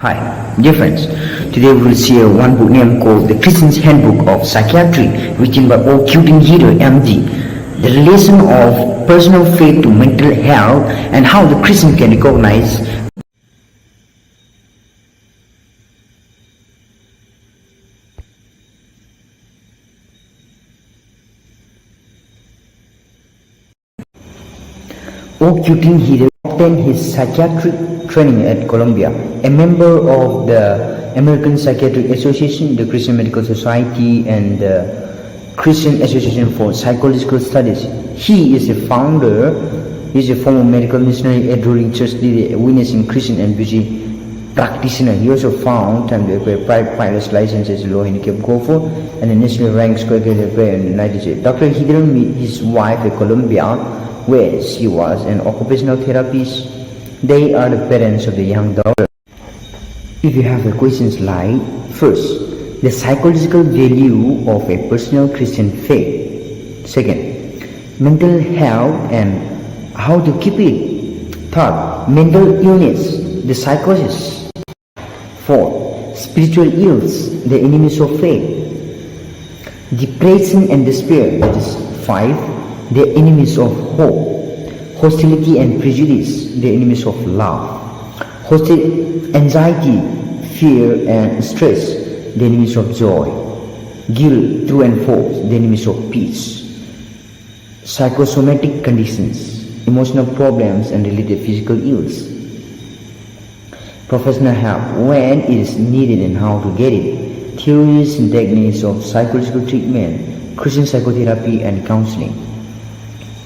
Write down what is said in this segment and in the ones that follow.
Hi, dear friends. Today we will see one book name called The Christian's Handbook of Psychiatry, written by Quentin Hyder, M.D. The relation of personal faith to mental health and how the Christian can recognize Quentin Hyder obtained his psychiatric training at Columbia, a member of the American Psychiatric Association, the Christian Medical Society, and the Christian Association for Psychological Studies. He is a former medical missionary, adoring church leader, a witness in Christian and beauty practitioner. He also found time to acquire private pilot's license as a low handicap golfer and a national ranked scholarship player in the United States. Dr. Hyder met his wife at Columbia, where she was an occupational therapist. They are the parents of the young daughter. If you have questions like, first, the psychological value of a personal Christian faith. Second, mental health and how to keep it. Third, mental illness, the psychosis. Fourth, spiritual ills, the enemies of faith. Depression and despair, that is 5. The enemies of hope. Hostility and prejudice, the enemies of love. Anxiety, fear and stress, the enemies of joy. Guilt, true and false, the enemies of peace. Psychosomatic conditions, emotional problems and related physical ills. Professional help, when it is needed and how to get it. Theories and techniques of psychological treatment, Christian psychotherapy and counseling.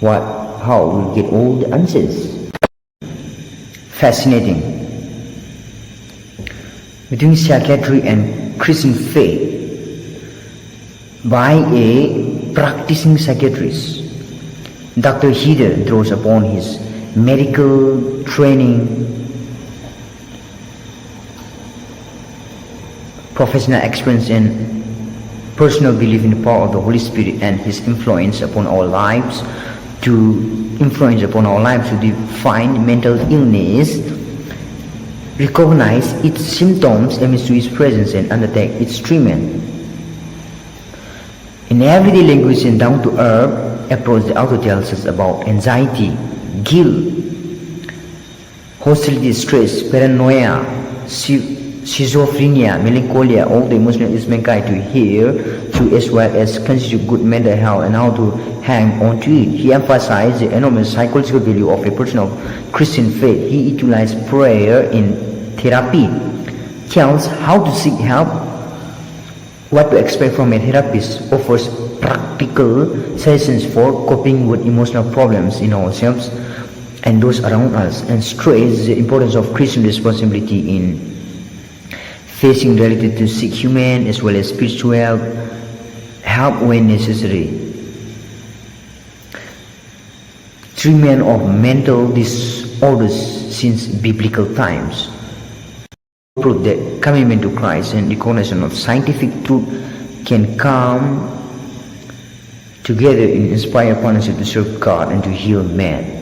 How we get all the answers. Fascinating. Between psychiatry and Christian faith by a practicing psychiatrist. Dr. Hyder draws upon his medical training, professional experience and personal belief in the power of the Holy Spirit and his influence upon our lives to define mental illness, recognize its symptoms amidst its presence and undertake its treatment. In everyday language and down-to-earth approach, the author tells us about anxiety, guilt, hostility, stress, paranoia, schizophrenia, melancholia, all the emotional is mankind to hear through, as well as constitute good mental health and how to hang on to it. He emphasized the enormous psychological value of a person of Christian faith. He utilized prayer in therapy, tells how to seek help, what to expect from a therapist, offers practical sessions for coping with emotional problems in ourselves and those around us, and stresses the importance of Christian responsibility in facing reality to seek human as well as spiritual help when necessary. Treatment of mental disorders since biblical times. Prove that commitment to Christ and recognition of scientific truth can come together in inspired partnership to serve God and to heal man.